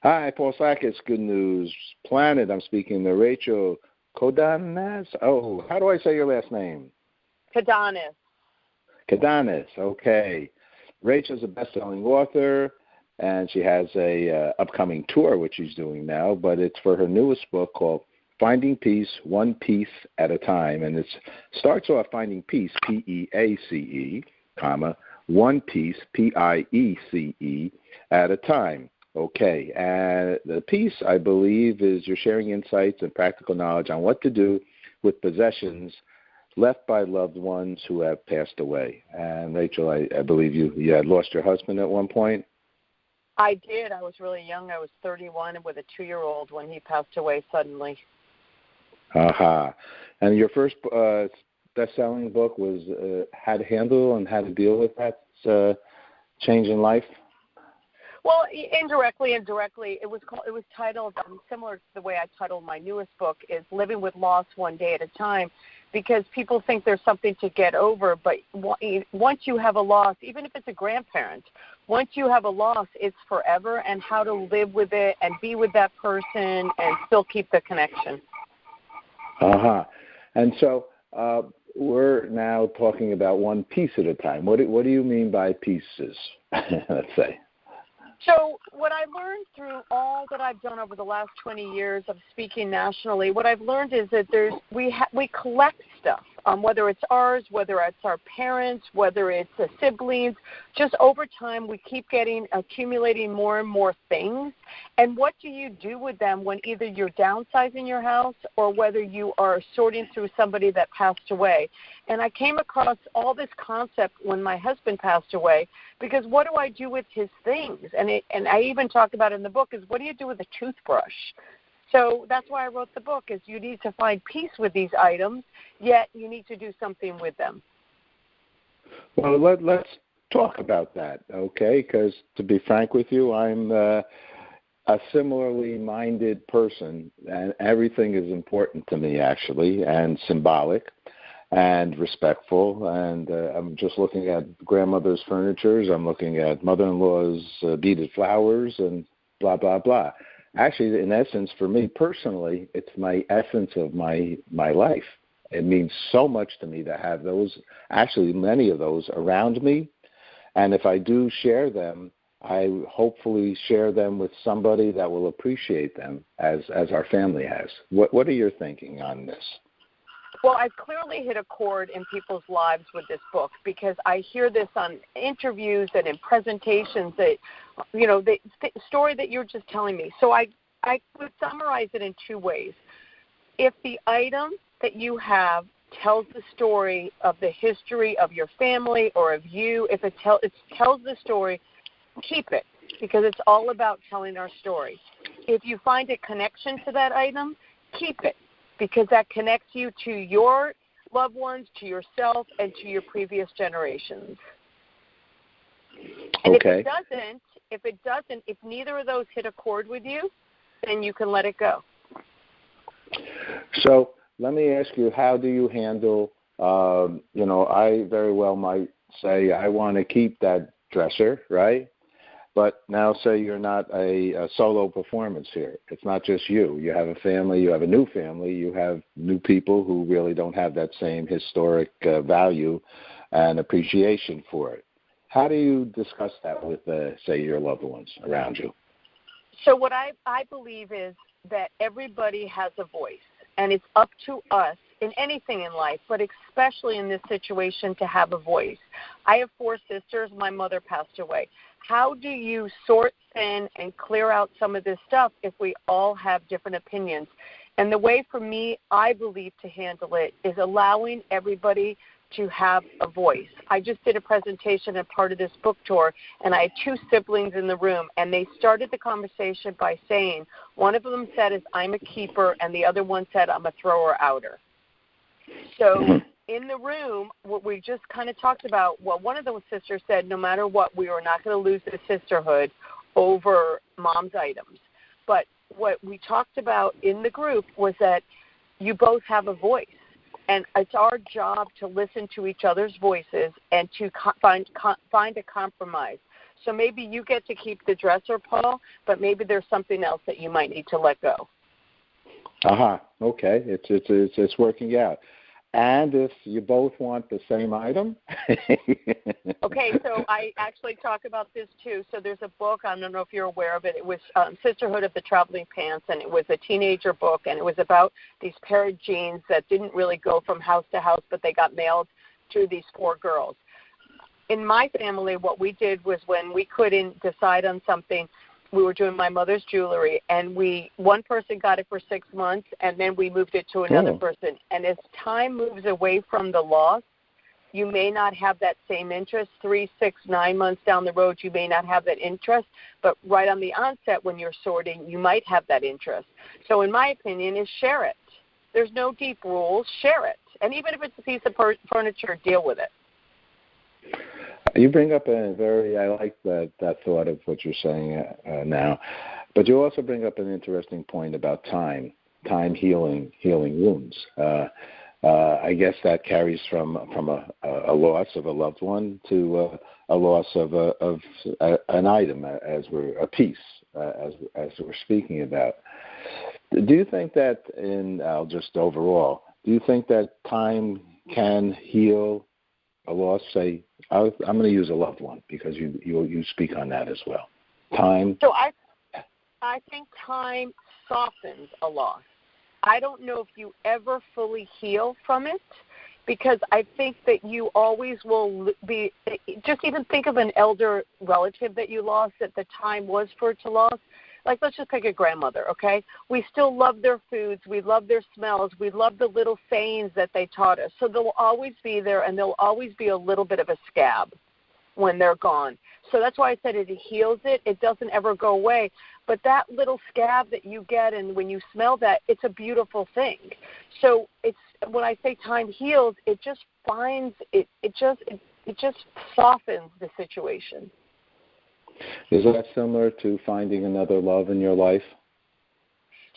Hi, Paul Sackett, Good News Planet. I'm speaking to Rachel Kodanaz. Oh, how do I say your last name? Kodanaz. Kodanaz, okay. Rachel's a best-selling author, and she has a upcoming tour, which she's doing now, but it's for her newest book called Finding Peace, One Piece at a Time. And it starts off Finding Peace, P-E-A-C-E, comma, One Piece, P-I-E-C-E, at a time. Okay, and the piece, I believe, is you're sharing insights and practical knowledge on what to do with possessions left by loved ones who have passed away. And Rachel, I believe you had lost your husband at one point? I did. I was really young. I was 31 with a 2-year-old when he passed away suddenly. Aha. And your first best-selling book was how to handle and how to deal with that change in life? Well, indirectly and directly, it was titled similar to the way I titled my newest book, is Living with Loss One Day at a Time, because people think there's something to get over, but once you have a loss, even if it's a grandparent, once you have a loss, it's forever, and how to live with it and be with that person and still keep the connection. Uh-huh. And so we're now talking about one piece at a time. What do you mean by pieces, let's say? So what I learned through all that I've done over the last 20 years of speaking nationally, what I've learned is that we collect stuff, whether it's ours, whether it's our parents, whether it's the siblings. Just over time, we keep accumulating more and more things. And what do you do with them when either you're downsizing your house or whether you are sorting through somebody that passed away? And I came across all this concept when my husband passed away, because what do I do with his things? And I even talk about in the book is, what do you do with a toothbrush? So that's why I wrote the book, is you need to find peace with these items, yet you need to do something with them. Well, let's talk about that, okay? Because to be frank with you, I'm a similarly minded person, and everything is important to me, actually, and symbolic and respectful. And I'm just looking at grandmother's furnitures. I'm looking at mother-in-law's beaded flowers and blah, blah, blah. Actually, in essence, for me personally, it's my essence of my life. It means so much to me to have those, actually many of those around me. And if I do share them, I hopefully share them with somebody that will appreciate them as our family has. What are your thinking on this? Well, I've clearly hit a chord in people's lives with this book, because I hear this on interviews and in presentations that, the story that you're just telling me. So I would summarize it in two ways. If the item that you have tells the story of the history of your family or of you, if it tells the story, keep it, because it's all about telling our story. If you find a connection to that item, keep it, because that connects you to your loved ones, to yourself, and to your previous generations. And okay. if neither of those hit a chord with you, then you can let it go. So let me ask you, how do you handle, I very well might say I want to keep that dresser, right? But now say you're not a solo performance here. It's not just you. You have a family. You have a new family. You have new people who really don't have that same historic value and appreciation for it. How do you discuss that with, say, your loved ones around you? So what I believe is that everybody has a voice, and it's up to us in anything in life, but especially in this situation, to have a voice. I have 4 sisters. My mother passed away. How do you sort in and clear out some of this stuff if we all have different opinions? And the way for me, I believe, to handle it is allowing everybody to have a voice. I just did a presentation and part of this book tour, and I had 2 siblings in the room, and they started the conversation by saying, one of them said, I'm a keeper, and the other one said, I'm a thrower-outer. So in the room, what we just kind of talked about, one of those sisters said, no matter what, we were not going to lose the sisterhood over mom's items. But what we talked about in the group was that you both have a voice. And it's our job to listen to each other's voices and to find a compromise. So maybe you get to keep the dresser, Paul, but maybe there's something else that you might need to let go. Okay. It's working out. And if you both want the same item? Okay, so I actually talk about this too. So there's a book, I don't know if you're aware of it. It was Sisterhood of the Traveling Pants, and it was a teenager book, and it was about these pair of jeans that didn't really go from house to house, but they got mailed to these 4 girls. In my family, what we did was when we couldn't decide on something, we were doing my mother's jewelry, and one person got it for 6 months, and then we moved it to another person. And as time moves away from the loss, you may not have that same interest. 3, 6, 9 months down the road, you may not have that interest, but right on the onset when you're sorting, you might have that interest. So in my opinion, is share it. There's no deep rules. Share it. And even if it's a piece of furniture, deal with it. You bring up I like that thought of what you're saying now, but you also bring up an interesting point about time healing wounds. I guess that carries from a loss of a loved one to a loss of an item, as we're speaking about. Do you think that do you think that time can heal a loss? Say, I'm going to use a loved one because you speak on that as well. Time. So I think time softens a loss. I don't know if you ever fully heal from it, because I think that you always will be. Just even think of an elder relative that you lost at the time was for it to loss. Like, let's just pick a grandmother, okay? We still love their foods. We love their smells. We love the little sayings that they taught us. So they'll always be there, and there'll always be a little bit of a scab when they're gone. So that's why I said it heals it. It doesn't ever go away. But that little scab that you get, and when you smell that, it's a beautiful thing. So it's when I say time heals, it just finds it just softens the situation. Is that similar to finding another love in your life?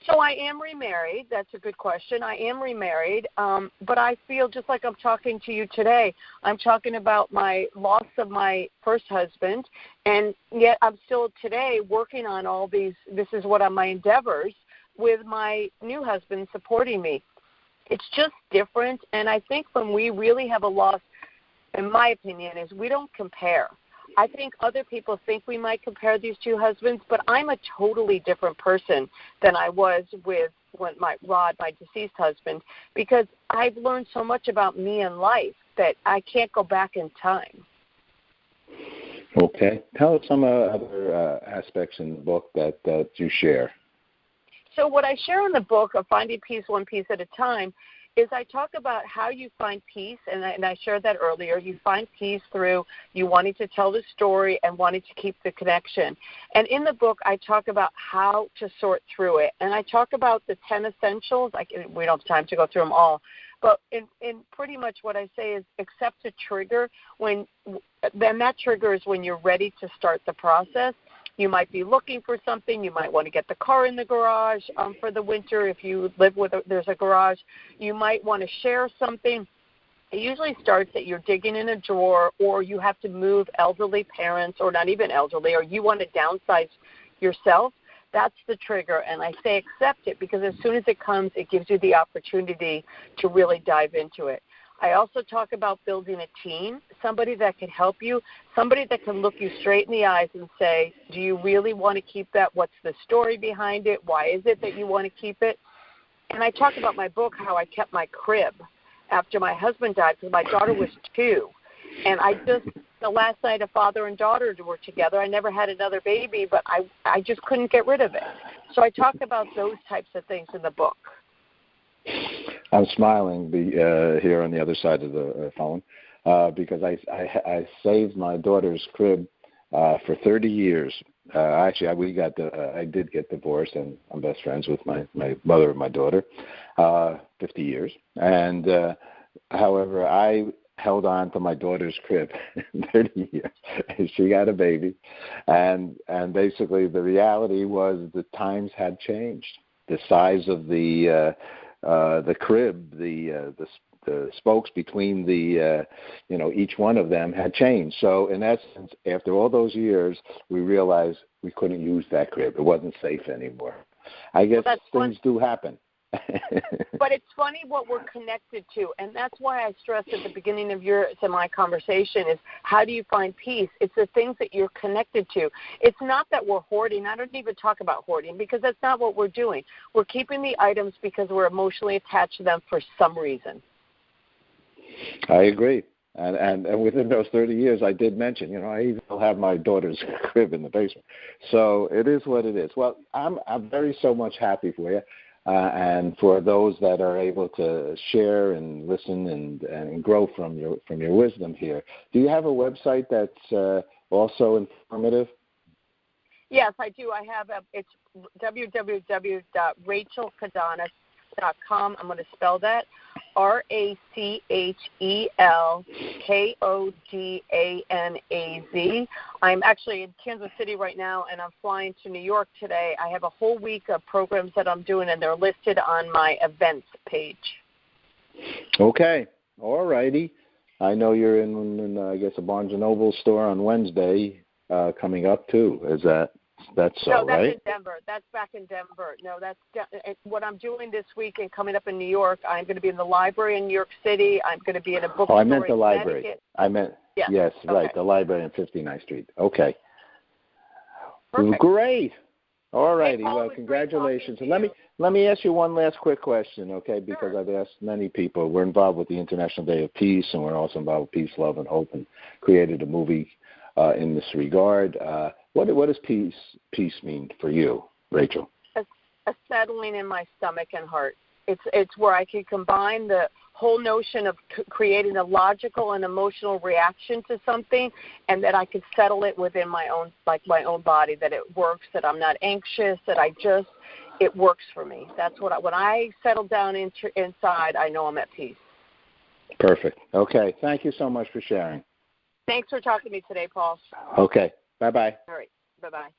So I am remarried. That's a good question. I am remarried, but I feel just like I'm talking to you today. I'm talking about my loss of my first husband, and yet I'm still today working on all these. This is what are my endeavors with my new husband supporting me. It's just different, and I think when we really have a loss, in my opinion, is we don't compare. I think other people think we might compare these two husbands, but I'm a totally different person than I was with my deceased husband, because I've learned so much about me and life that I can't go back in time. Okay. Tell us some other aspects in the book that you share. So what I share in the book of Finding Peace One Piece at a Time is I talk about how you find peace, and I shared that earlier. You find peace through you wanting to tell the story and wanting to keep the connection. And in the book, I talk about how to sort through it. And I talk about the 10 essentials. We don't have time to go through them all. But in pretty much what I say is accept a trigger. Then that trigger is when you're ready to start the process. You might be looking for something. You might want to get the car in the garage for the winter if you live there's a garage. You might want to share something. It usually starts that you're digging in a drawer, or you have to move elderly parents, or not even elderly, or you want to downsize yourself. That's the trigger, and I say accept it, because as soon as it comes, it gives you the opportunity to really dive into it. I also talk about building a team, somebody that can help you, somebody that can look you straight in the eyes and say, do you really want to keep that? What's the story behind it? Why is it that you want to keep it? And I talk about my book, how I kept my crib after my husband died, because my daughter was 2. And the last night a father and daughter were together. I never had another baby, but I just couldn't get rid of it. So I talk about those types of things in the book. I'm smiling here on the other side of the phone because I saved my daughter's crib for 30 years. Actually, I did get divorced, and I'm best friends with my mother and my daughter, 50 years. And however, I held on to my daughter's crib 30 years. She got a baby, and basically the reality was the times had changed. The size of the crib, the the spokes between the, each one of them had changed. So in essence, after all those years, we realized we couldn't use that crib. It wasn't safe anymore. I guess things do happen. But it's funny what we're connected to, and that's why I stressed at the beginning of yours and my conversation is how do you find peace? It's the things that you're connected to. It's not that we're hoarding. I don't even talk about hoarding because that's not what we're doing. We're keeping the items because we're emotionally attached to them for some reason. I agree. And within those 30 years, I did mention, I even have my daughter's crib in the basement. So it is what it is. Well, I'm very so much happy for you. And for those that are able to share and listen and grow from your wisdom here, do you have a website that's also informative? Yes, I do. I have it's www.rachelkodanaz.com. I'm going to spell that RACHELKODANAZ. I'm actually in Kansas City right now, and I'm flying to New York today. I have a whole week of programs that I'm doing, and they're listed on my events page. Okay. All righty. I know you're in I guess, a Barnes & Noble store on Wednesday coming up, too. That's so, no, that's right? in Denver. That's back in Denver. No, that's what I'm doing this week and coming up in New York. I'm going to be in the library in New York City. I'm going to be in a bookstore. I meant the in library. Connecticut. I meant yes, okay. right, the library on 59th Street. Okay. Perfect. Great. All righty. Hey, Paul, well, congratulations. And let me ask you one last quick question, okay? Because Sure. I've asked many people. We're involved with the International Day of Peace, and we're also involved with Peace, Love, and Hope, and created a movie in this regard. What does peace mean for you, Rachel? A settling in my stomach and heart. It's where I can combine the whole notion of creating a logical and emotional reaction to something, and that I can settle it within my own body. That it works. That I'm not anxious. That it works for me. That's when I settle down inside, I know I'm at peace. Perfect. Okay. Thank you so much for sharing. Thanks for talking to me today, Paul. Okay. Bye-bye. All right. Bye-bye.